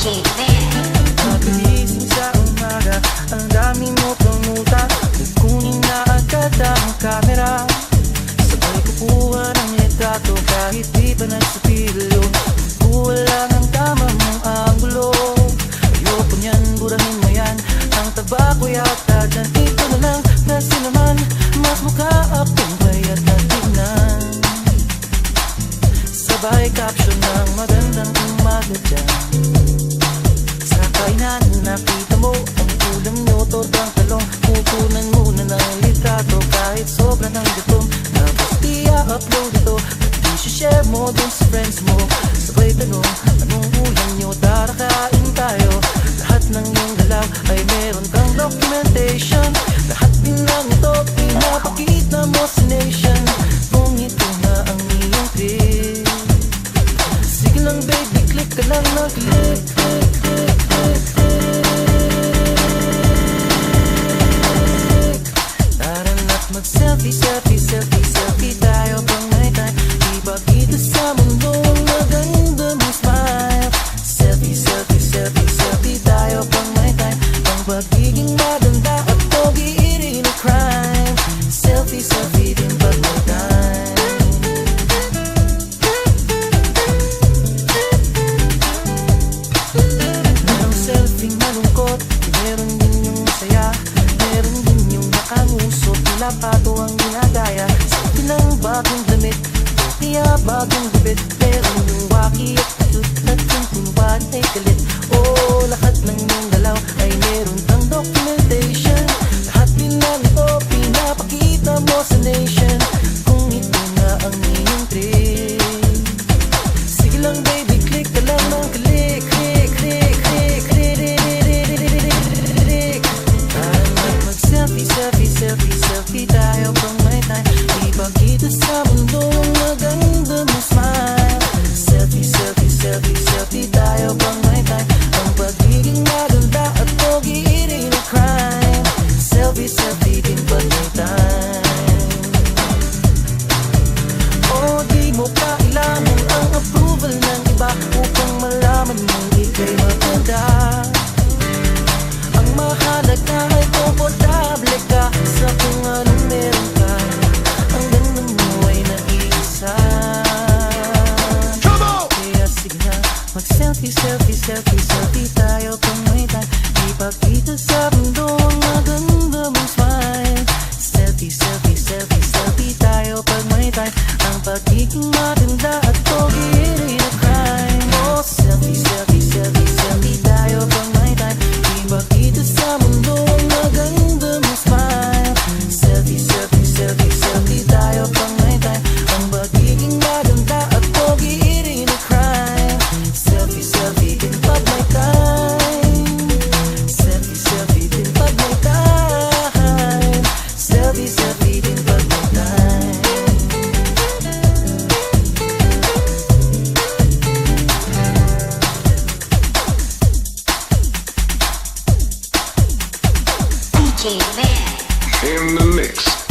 Pagising sa umaga, ang dami mo pang muta. Kukunin na agad ang kamera. Sabay kukuha ng litrato kahit di pa nagsipilo. Kukuha lang ang tama mong anggulo. Ayoko niyan, burahin mo yan. Ang taba ko yata dyan, ito na lang kasi naman mas mukha akong bayat na tignan. Sabay caption ng magandang umaga dyan. Sa kainan nakita mo ang ulam nyo, tortang talong. Kukunan muna ng litrato kahit sobra ng gutom. Tapos i-upload ito at i-share mo dun sa friends mo. Sabay tanong, anong ulam nyo? Tara kain tayo. Lahat ng iyong galaw ay meron kang documentation. Lahat din lang ito pinapakita mo sa nation. Kung ito na ang iyong trip, sige lang baby, click ka lang ng click. Tara na't mag-selfie, selfie, selfie, selfie tayo pang may time. Ipakita sa mundo ang maganda mong smile. Selfie, selfie, selfie, selfie tayo pang may time. Ang pagiging maganda at pogi, it ain't a crime. Selfie, selfie din pag may time. Merong selfie malungkot, meron din yung masaya. Meron din yung nakangusot, nila pato ang ginagaya. Selfie ng bagong damit, o kaya bagong gubit. Meron yung waki at cute at yung punuan ay galit. Oh, lahat ng yung galaw ay meron kang documentation. Lahat din lang ito pinapakita mo sa nation. Kung ito nga ang iyong trip, sige lang baby, click ka lang ng click. Click, click, click, click, click. Para mag-selfie, selfie, selfie, selfie tayo pang may time. Ipakita sa mundo ang maganda mong smile. Selfie, selfie, selfie, selfie tayo pang may time. Ang pagiging maganda at pogi, it ain't a crime. Selfie, selfie din pag may time. O di mo kailangan ang approval ng iba upang malaman mong ika'y maganda. Ang mahalaga ay komportable ka sa kung anong meron ka. Ang ganda mo ay nag-iisa. Kaya sige na, mag-selfie, selfie, selfie, selfie tayo pang may time. Ipakita sa mundo ang maganda mong smile. Selfie, selfie, selfie, selfie tayo pag may time. Ang pagiging maganda at pogi, it ain't a crime. Oh, selfie, selfie, selfie, selfie tayo pang may time. Ipakita sa mundo ang maganda mong smile. Selfie, selfie, selfie, selfie tayo pang may time. Ang pagiging maganda at pogi, it ain't a crime. Selfie, selfie din pag may time. Selfie, selfie din pag may time. Selfie, selfie din pag may time. In the mix.